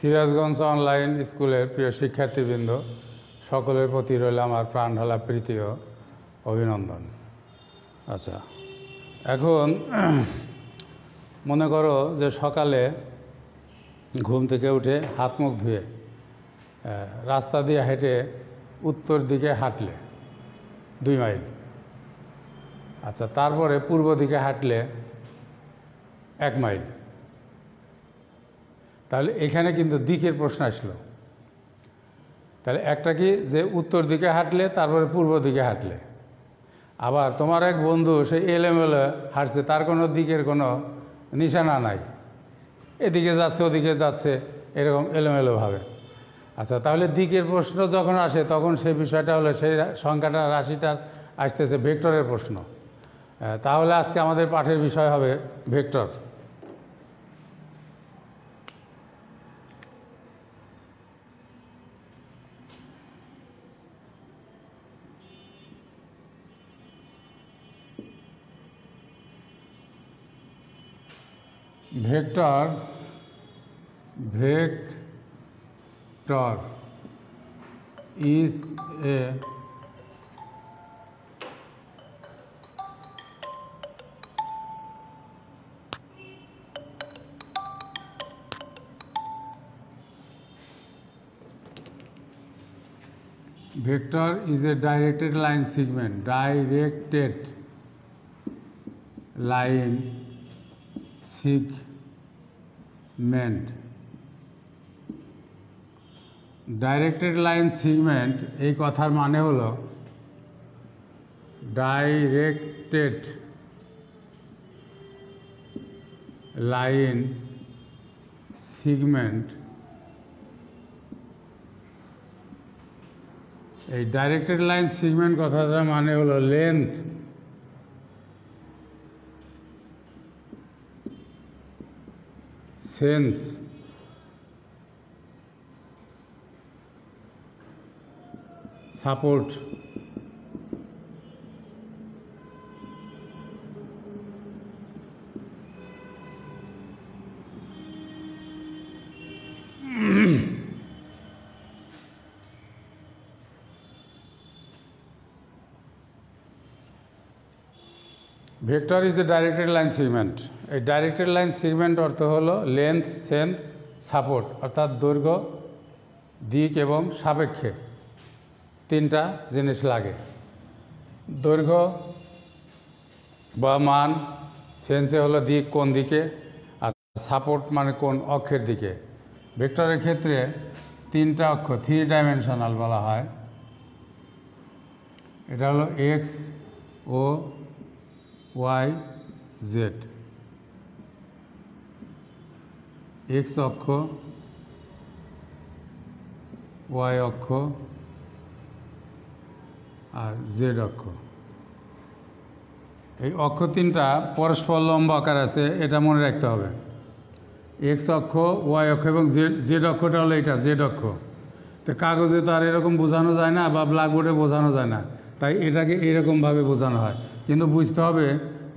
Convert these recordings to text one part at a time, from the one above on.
Sirajganj online স্কুলের প্রিয় শিক্ষার্থীবৃন্দ, সকলের প্রতি রইল আমার প্রাণঢালা প্রীতি ও অভিনন্দন। আচ্ছা, এখন মনে করো যে সকালে ঘুম থেকে উঠে হাত মুখ ধুয়ে রাস্তা দিয়ে হেঁটে উত্তর দিকে হাঁটলে 2 মাইল। আচ্ছা, তারপরে পূর্ব দিকে হাঁটলে 1 মাইল। তাহলে এখানে কিন্তু দিকের প্রশ্ন আসলো। তাহলে একটা কি যে উত্তর দিকে হাঁটলে তারপরে পূর্ব দিকে হাঁটলে, আবার তোমার এক বন্ধু সে এলোমেলো হাঁটছে, তার কোনো দিকের কোনো নিশানা নাই, এদিকে যাচ্ছে ওদিকে যাচ্ছে এরকম এলোমেলোভাবে। আচ্ছা, তাহলে দিকের প্রশ্ন যখন আসে তখন সেই বিষয়টা হলো সেই সংখ্যাটা রাশিটার আসতেছে ভেক্টরের প্রশ্ন। তাহলে আজকে আমাদের পাঠের বিষয় হবে vector. Vector is a directed line segment. Directed line segment. Directed line segment এই কথার মানে হলো ডাইরেক্টেড লাইন সেগমেন্ট। এই ডাইরেক্টেড লাইন সেগমেন্ট কথাটার মানে হলো length sense support vector is a directed line segment. এই ডাইরেক্টেড লাইন সেগমেন্ট অর্থ হলো লেন্থ সেন্স সাপোর্ট, অর্থাৎ দৈর্ঘ্য দিক এবং সাপেক্ষে 3টা জিনিস লাগে। দৈর্ঘ্য বা মান, সেন্সে হলো দিক কোন দিকে, আর সাপোর্ট মানে কোন অক্ষের দিকে। ভেক্টরের ক্ষেত্রে 3টা অক্ষ 3 ডাইমেনশনাল বলা হয়। এটা হলো এক্স ও ওয়াই জেড। এক্স অক্ষ, ওয়াই অক্ষ আর জেড অক্ষ। এই অক্ষ 3টা পরস্পর লম্ব আকার আছে, এটা মনে রাখতে হবে। এক্স অক্ষ, ওয়াই অক্ষ এবং জেড অক্ষটা হলো এটা জেড অক্ষ। তো কাগজে তো আর এরকম বোঝানো যায় না বা ব্ল্যাকবোর্ডে বোঝানো যায় না, তাই এটাকে এরকমভাবে বোঝানো হয়। কিন্তু বুঝতে হবে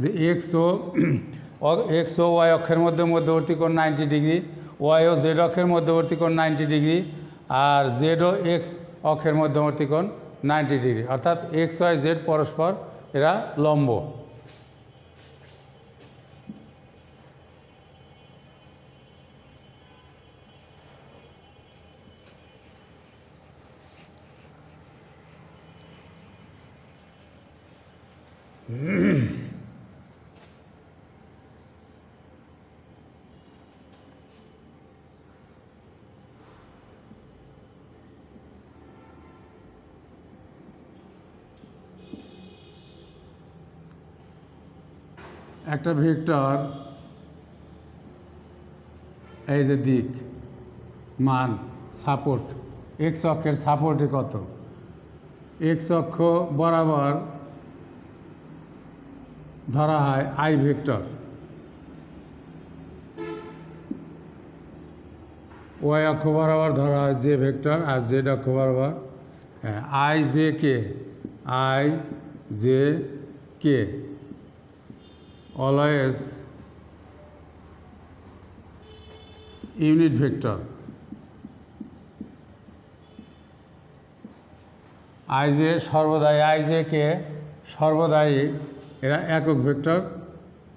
যে এক্স ও ওয়াই অক্ষের মধ্যবর্তী কোণ 90 ডিগ্রি, ওয়াই ও জেড অক্ষের মধ্যবর্তী কোণ 90 ডিগ্রি, আর জেড ও এক্স অক্ষের মধ্যবর্তী কোণ 90 ডিগ্রি, অর্থাৎ এক্স ওয়াই জেড পরস্পর এরা লম্ব। একটা ভেক্টর এই যে দিক, মান, সাপোর্ট, এক্স অক্ষের সাপোর্টে কত, এক্স অক্ষ বরাবর ধরা হয় আই ভেক্টর, ওয়াই অক্ষ বরাবর ধরা হয় জে ভেক্টর, আর জেড অক্ষ বরাবর I J K always unit vector. আইজে সর্বদাই আইজে কে সর্বদাই এরা একক ভেক্টর,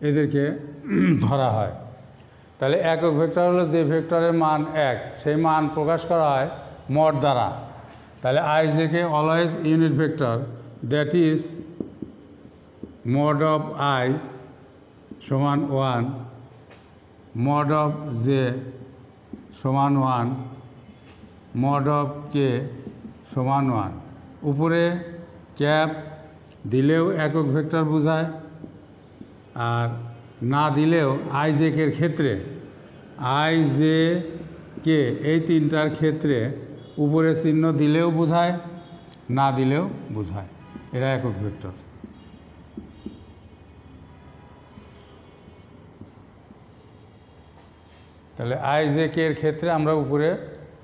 এদেরকে ধরা হয়। তাহলে একক ভেক্টর হলো যে ভেক্টরের মান 1, সেই মান প্রকাশ করা হয় মড দ্বারা। তাহলে i j k always unit vector, that is mod of I সমান 1, mod of j সমান 1, mod of k সমান 1। উপরে ক্যাপ দিলেও একক ভেক্টর বোঝায়, আর না দিলেও আই জে কের ক্ষেত্রে আই জে কে এই তিনটার ক্ষেত্রে উপরে চিহ্ন দিলেও বোঝায়, না দিলেও বোঝায়, এরা একক ভেক্টর। তাহলে আই জে কে এর ক্ষেত্রে আমরা উপরে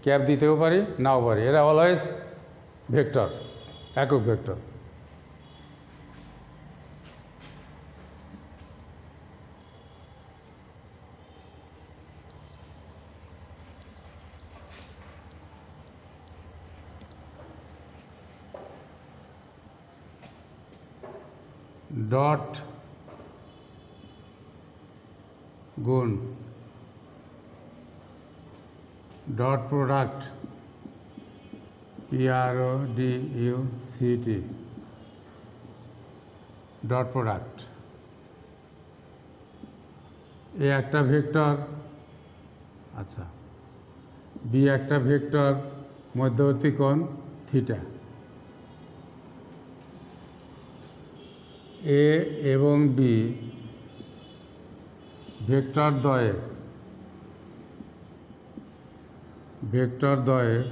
ক্যাপ দিতেও পারি, নাও পারি, এরা অলওয়েজ ভেক্টর, একক ভেক্টর। ডট গুণ dot product PRODUCT dot product এ একটা ভেক্টর, আচ্ছা বি একটা ভেক্টর, মধ্যবর্তী কোণ থিটা, এ এবং বি ভেক্টর দ্বয়ের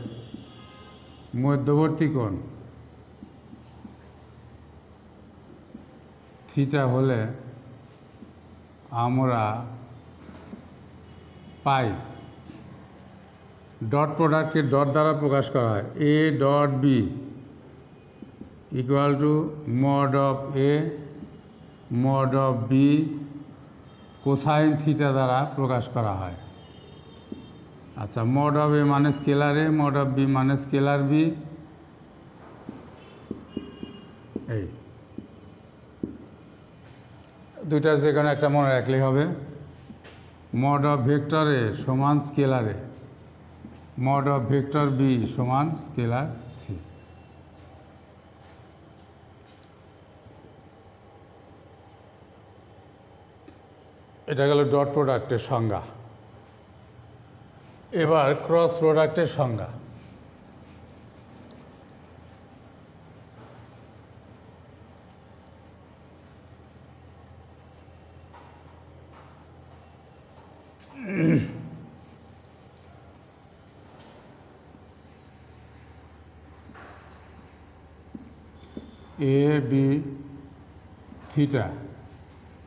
মধ্যবর্তী কোণ থিটা হলে আমরা পাই। ডট প্রোডাক্টকে ডট দ্বারা প্রকাশ করা হয়, A dot B equal to mod of A mod of B cosine theta দ্বারা প্রকাশ করা হয়। আচ্ছা, মড অফ এ মানে scalar A, mod of B মানে স্কেলার বি। এই দুইটার যে কোনো একটা মনে রাখলেই হবে। মড অফ ভেক্টর এ সমান scalar A, mod of vector B সমান স্কেলার সি। এটা গেল ডট প্রোডাক্টের সংজ্ঞা। এবার ক্রস প্রোডাক্টের সংজ্ঞা। এ বি থিটা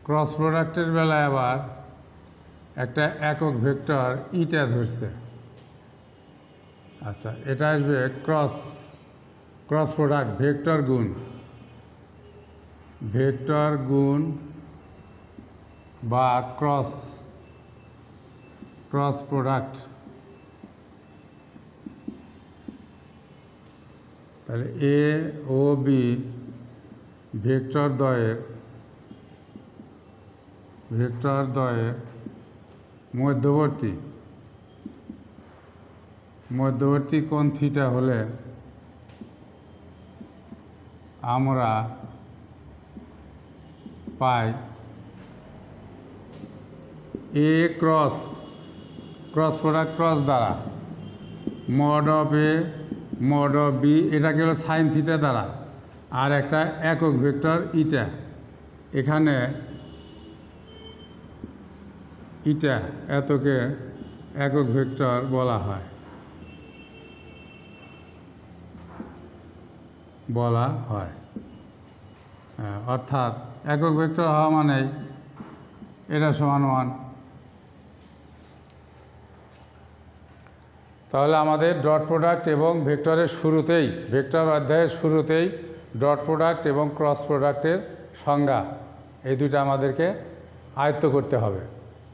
ক্রস প্রোডাক্টের বেলায় আবার একটা একক ভেক্টর ইটা ধরছে। আচ্ছা, এটা আসবে ক্রস প্রোডাক্ট ভেক্টর গুণ বা ক্রস প্রোডাক্ট। তাহলে এ ও বি ভেক্টর দ্বয়ের মধ্যবর্তী কোণ থিটা হলে আমরা পাই এ ক্রস প্রোডাক্ট ক্রস দ্বারা mod of A mod of B, এটা গেল সাইন থিটা দ্বারা, আর একটা একক ভেক্টর ইটা। এখানে ইটা এতকে একক ভেক্টর বলা হয়। অর্থাৎ একক ভেক্টর হওয়া মানেই এটা সমান 1। তাহলে আমাদের ডট প্রোডাক্ট এবং ভেক্টর অধ্যায়ের শুরুতেই ডট প্রোডাক্ট এবং ক্রস প্রোডাক্টের সংজ্ঞা, এই দুটো আমাদেরকে আয়ত্ত করতে হবে,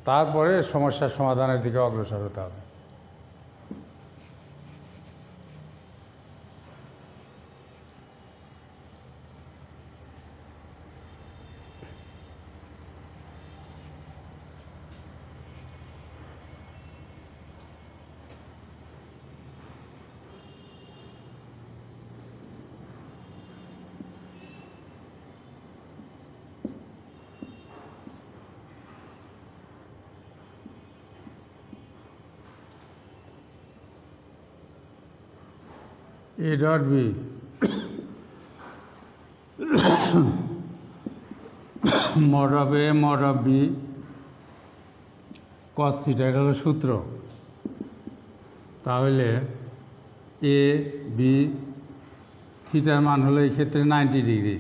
তারপরে সমস্যার সমাধানের দিকে অগ্রসর হতে হবে। A dot B mod of A mod of B cos theta, এটা হলো সূত্র। তাহলে এ বি থিটার মান হলো এই ক্ষেত্রে 90 ডিগ্রি,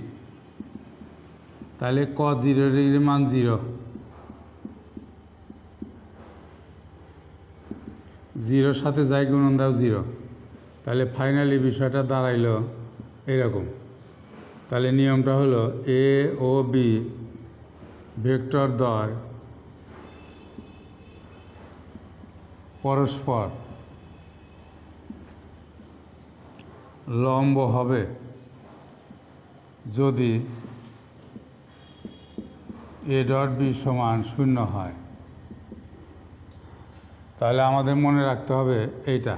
তাহলে কস 0 ডিগ্রি মান 0, 0 সাথে যাই গুণন দাও 0, তাহলে ফাইনালি বিষয়টা দাঁড়াইলো এরকম। তাহলে নিয়মটা হলো এ ও বি ভেক্টর দ্বয় পরস্পর লম্ব হবে যদি এ ডট বি সমান 0 হয়। তাহলে আমাদের মনে রাখতে হবে এইটা,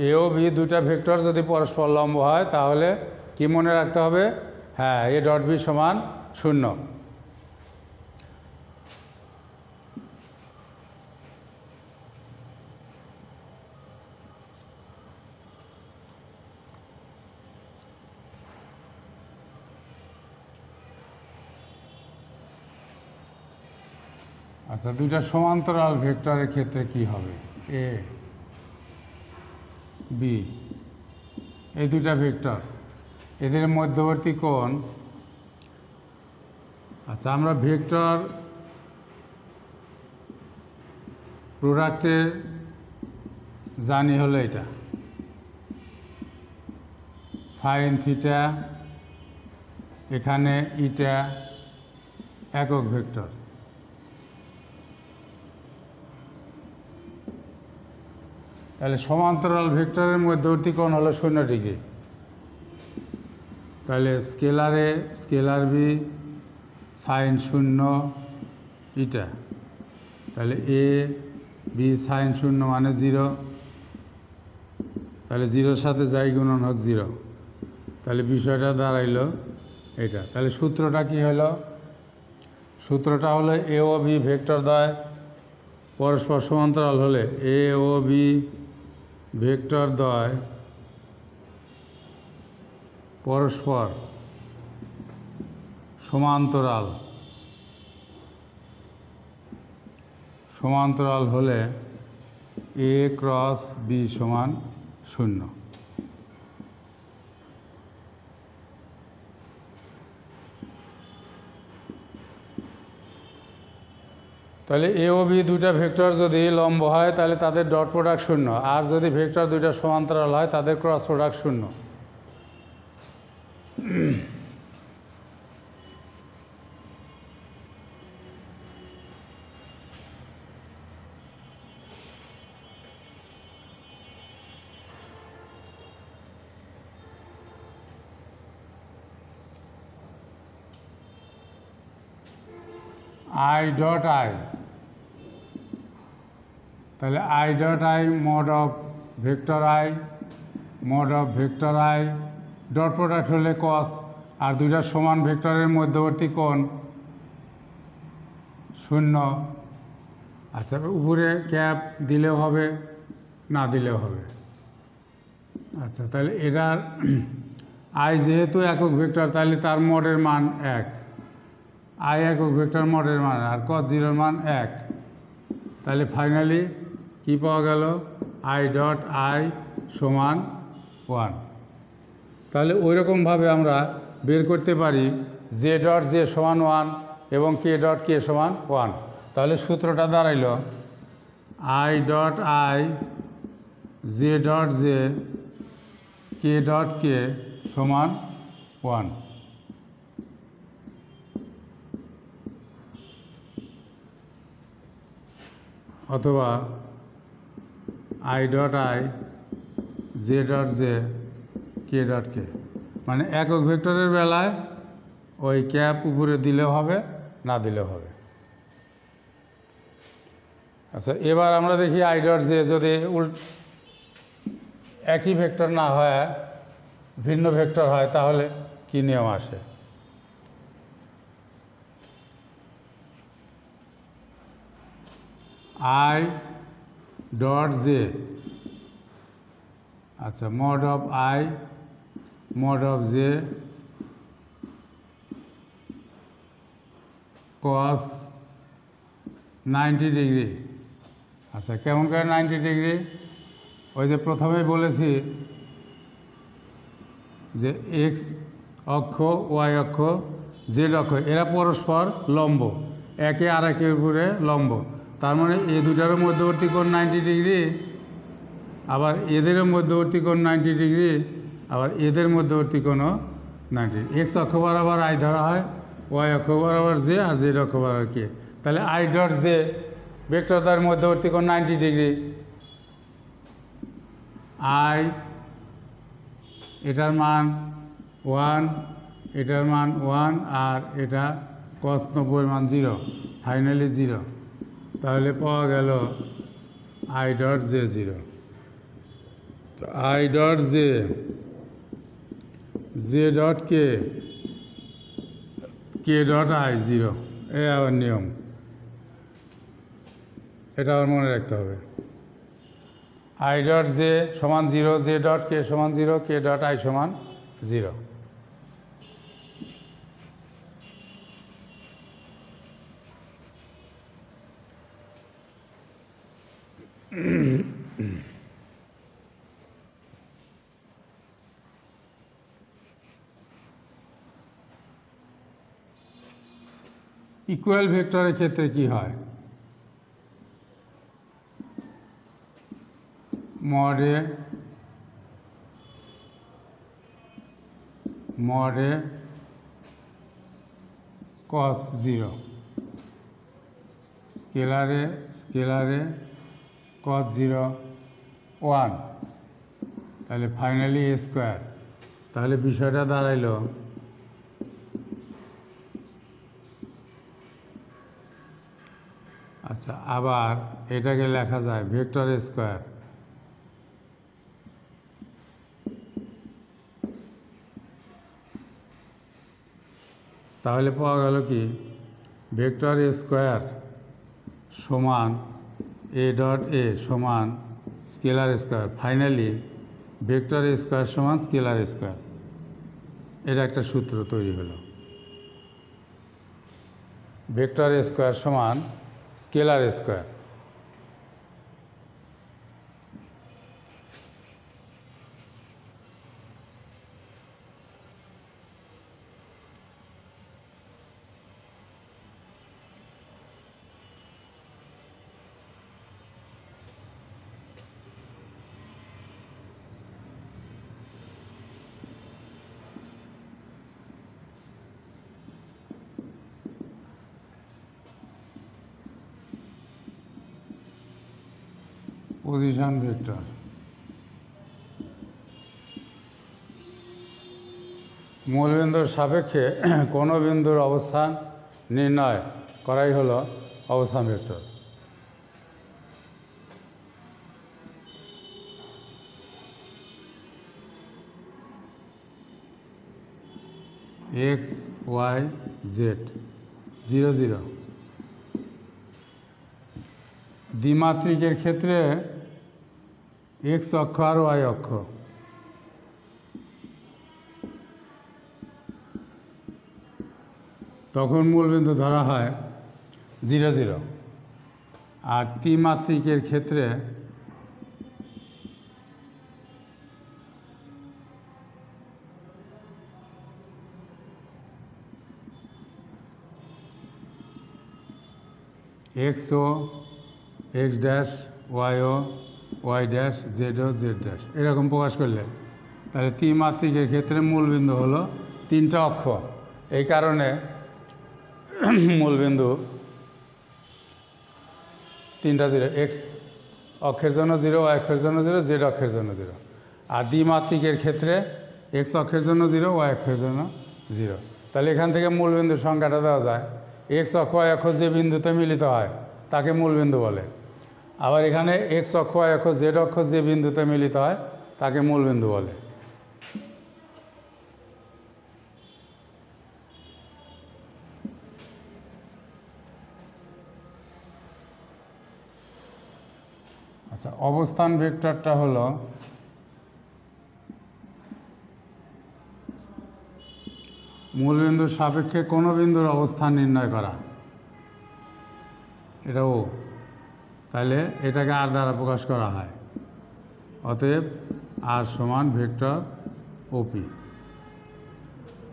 এ ও বি দুইটা ভেক্টর যদি পরস্পর লম্ব হয় তাহলে কি মনে রাখতে হবে? হ্যাঁ, এ ডট বি সমান 0। আচ্ছা, দুইটা সমান্তরাল ভেক্টরের ক্ষেত্রে কি হবে? এ বি এই দুইটা ভেক্টর, এদের মধ্যবর্তী কোণ, আচ্ছা আমরা ভেক্টর প্রোডাক্টের জানি হলো এটা সাইন থিটা, এখানে ইটা একক ভেক্টর। তাহলে সমান্তরাল ভেক্টরের মধ্যবর্তী কোণ হলো 0 ডিগ্রি। তাহলে স্কেলারে স্কেলার বি সাইন 0 ইটা, তাহলে এ বি সাইন 0 মানে 0, তাহলে 0-র সাথে যাই গুণন হোক 0, তাহলে বিষয়টা দাঁড়াইলো এটা। তাহলে সূত্রটা কি হলো? সূত্রটা হলো এ ও বি ভেক্টর দ্বয় পরস্পর সমান্তরাল হলে এ ও বি ভেক্টর দ্বয় পরস্পর সমান্তরাল, সমান্তরাল হলে এ ক্রস বি সমান 0। তাহলে এ ও বি দুইটা ভেক্টর যদি লম্ব হয় তাহলে তাদের ডট প্রোডাক্ট 0, আর যদি ভেক্টর দুইটা সমান্তরাল হয় তাদের cross product 0। I dot i, তাহলে i dot i mod of vector i mod of vector i dot product হলে কস, আর দুইটা সমান ভেক্টরের মধ্যবর্তী কোণ 0। আচ্ছা, উপরে ক্যাপ দিলেও হবে, না দিলেও হবে। আচ্ছা, তাহলে এটার আই যেহেতু একক ভেক্টর তাহলে তার মডের মান 1, আই একক ভেক্টর মডের মান, আর cos 0-র মান 1। তাহলে ফাইনালি কি পাওয়া গেল? আই ডট আই সমান 1। তাহলে ওই রকমভাবে আমরা বের করতে পারি জে ডট জে সমান 1 এবং কে ডট কে সমান 1। তাহলে সূত্রটা দাঁড়াইল i dot i j dot j k dot k সমান 1। অথবা i dot i j dot j k dot k, মানে একক ভেক্টরের বেলায় ওই ক্যাপ উপরে দিলেও হবে, না দিলেও হবে। আচ্ছা, এবার আমরা দেখি আই ডট জে যদি একই ভেক্টর না হয় ভিন্ন ভেক্টর হয় তাহলে কি নিয়ম আসে। আই ডট জে, আচ্ছা mod of I mod of J cos 90 degree. আচ্ছা কেমন করে 90 ডিগ্রি? ওই যে প্রথমেই বলেছি যে এক্স অক্ষ, ওয়াই অক্ষ, জেড অক্ষ এরা পরস্পর লম্ব, একে আর একের উপরে লম্ব। তার মানে এ দুটারও মধ্যবর্তী কোণ 90 ডিগ্রি, আবার এদেরও মধ্যবর্তী কোণ 90 ডিগ্রি, আবার এদের মধ্যবর্তী কোণও 90। এক্স অক্ষ বরাবর আই ধরা হয়, ওয়াই অক্ষ বরাবর জে, আর জেড অক্ষ বরাবর কে। তাহলে আই ডট জে ভেক্টর তার মধ্যবর্তী কোণ 90 ডিগ্রি। আই এটার মান 1, এটার মান 1, আর এটা cos 90 মান 0, ফাইনালি 0। তাহলে পাওয়া গেল I dot J 0। I dot J, J dot K, K dot I 0, এই আবার নিয়ম, এটা আবার মনে রাখতে হবে। আই ডট জে সমান 0, জে ডট কে সমান 0, কে ডট আই সমান 0। ইকুয়াল ভেক্টরের ক্ষেত্রে কি হয়? মডে cos 0, স্কেলারে cos 0 1, তাহলে ফাইনালি এ স্কোয়ার। তাহলে বিষয়টা দাঁড়াইল আচ্ছা, আবার এটাকে লেখা যায় ভেক্টর স্কোয়ার। তাহলে পাওয়া গেল কি ভেক্টর স্কোয়ার সমান এ ডট এ সমান scalar square, finally vector square সমান স্কেলার স্কোয়ার। এটা একটা সূত্র তৈরি হলো, ভেক্টর স্কোয়ার সমান স্কেলার স্কোয়ার। পজিশন ভেক্টর, মূলবিন্দুর সাপেক্ষে কোনো বিন্দুর অবস্থান নির্ণয় করাই হলো অবস্থান ভেক্টর। X Y Z 0 0। দ্বিমাত্রিকের ক্ষেত্রে এক্স অক্ষ আর ওয়াই অক্ষ, তখন মূলবিন্দু ধরা হয় 0 0। আর ত্রিমাত্রিকের ক্ষেত্রে এক্স ও এক্স ড্যাশ, ওয়াই ও ওয়াই ড্যাশ, জেড ও জেড ড্যাশ এরকম প্রকাশ করলে, তাহলে ত্রিমাত্রিকের ক্ষেত্রে মূলবিন্দু হলো 3টা অক্ষ। এই কারণে মূলবিন্দু 3টা 0, এক্স অক্ষের জন্য 0, ওয়াই অক্ষের জন্য 0, জেড অক্ষের জন্য 0। আর দ্বিমাত্রিকের ক্ষেত্রে এক্স অক্ষের জন্য 0, ওয়াই অক্ষের জন্য 0। তাহলে এখান থেকে মূলবিন্দুর সংখ্যাটা দেওয়া যায়। এক্স অক্ষ ওয়াই অক্ষ যে বিন্দুতে মিলিত হয় তাকে মূলবিন্দু বলে। আবার এখানে এক্স অক্ষ ওয়াই অক্ষ জেড অক্ষ যে বিন্দুতে মিলিত হয় তাকে মূলবিন্দু বলে। আচ্ছা, অবস্থান ভেক্টরটা হলো মূলবিন্দুর সাপেক্ষে কোনো বিন্দুর অবস্থান নির্ণয় করা, এটা ও, তাহলে এটাকে আর দ্বারা প্রকাশ করা হয়। অতএব আর সমান ভেক্টর ওপি।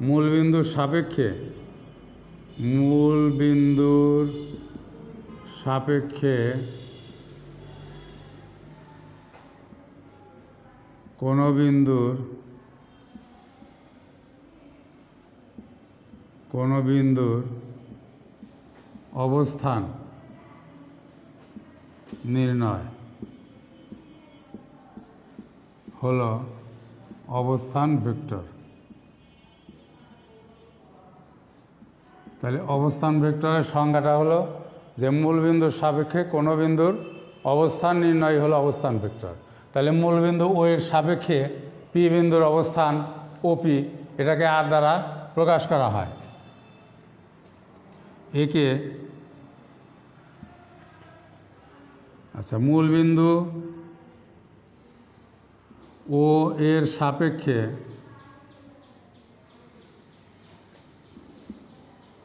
মূলবিন্দুর সাপেক্ষে কোনো বিন্দুর অবস্থান নির্ণয় হলো অবস্থান ভেক্টর। তাহলে অবস্থান ভেক্টরের সংজ্ঞাটা হলো যে মূলবিন্দুর সাপেক্ষে কোনো বিন্দুর অবস্থান নির্ণয় হলো অবস্থান ভেক্টর। তাহলে মূলবিন্দু ও এর সাপেক্ষে পি বিন্দুর অবস্থান ওপি, এটাকে আর দ্বারা প্রকাশ করা হয়। একে আচ্ছা, মূলবিন্দু ও এর সাপেক্ষে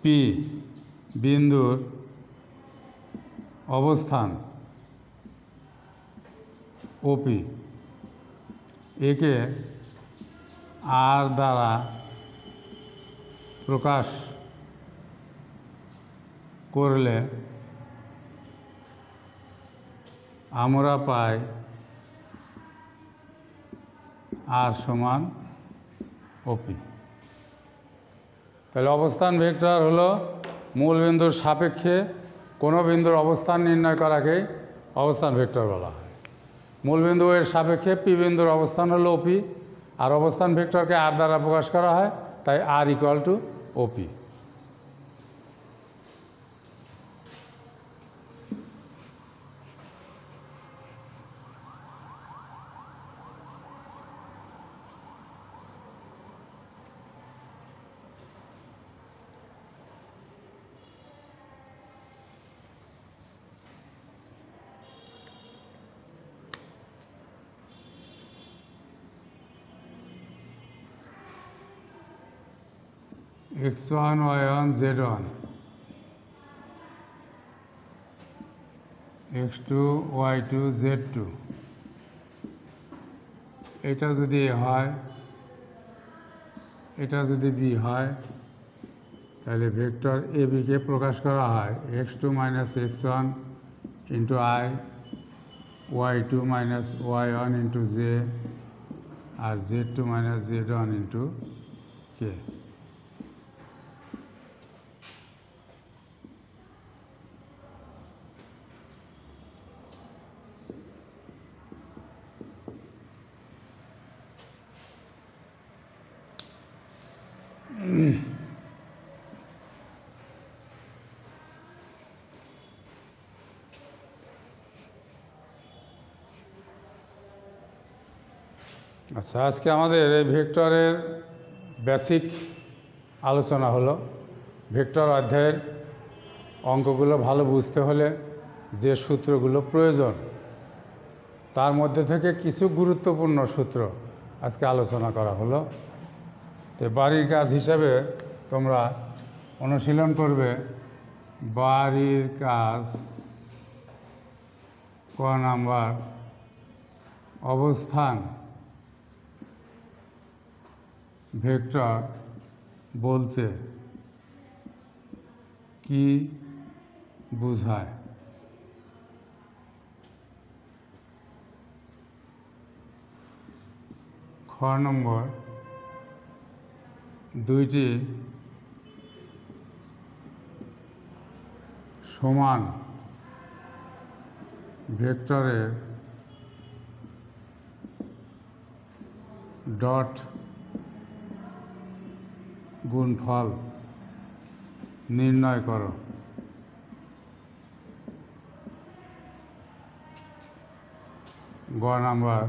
পি বিন্দুর অবস্থান ওপি, একে আর দ্বারা প্রকাশ করলে আমরা পাই আর সমান ওপি। তাহলে অবস্থান ভেক্টর হলো মূলবিন্দুর সাপেক্ষে কোনো বিন্দুর অবস্থান নির্ণয় করাকেই অবস্থান ভেক্টর বলা হয়। মূলবিন্দু এর সাপেক্ষে পি বিন্দুর অবস্থান হলো ওপি, আর অবস্থান ভেক্টরকে আর দ্বারা প্রকাশ করা হয়, তাই আর equal to OP. x1 y1 z1, x2 y2 z2, এটা যদি এ হয়, এটা যদি বি হয়, তাহলে ভেক্টর এ বিকে প্রকাশ করা হয় x2 minus x1 into i, y2 minus y1 into j, আর z2 minus z1 into k. আচ্ছা, আজকে আমাদের এই ভেক্টরের বেসিক আলোচনা হলো ভেক্টর অধ্যায়ের অঙ্কগুলো ভালো বুঝতে হলে যে সূত্রগুলো প্রয়োজন, তার মধ্যে থেকে কিছু গুরুত্বপূর্ণ সূত্র আজকে আলোচনা করা হলো। তো বাড়ির কাজ হিসাবে তোমরা অনুশীলন করবে। বাড়ির কাজ ক নাম্বার, অবস্থান ভেক্টর বলতে কি বোঝায়? খ নম্বর, দুইটি সমান ভেক্টরের ডট গুণফল নির্ণয় করো। গ নাম্বার,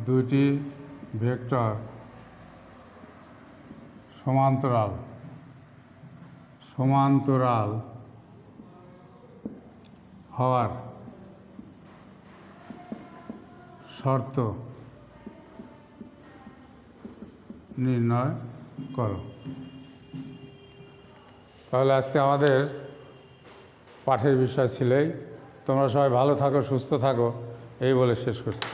দুইটি ভেক্টর সমান্তরাল হওয়ার শর্ত নির্ণয় করো। তাহলে আজকে আমাদের পাঠের বিষয় ছিলই। তোমরা সবাই ভালো থাকো, সুস্থ থাকো, এই বলে শেষ করছি।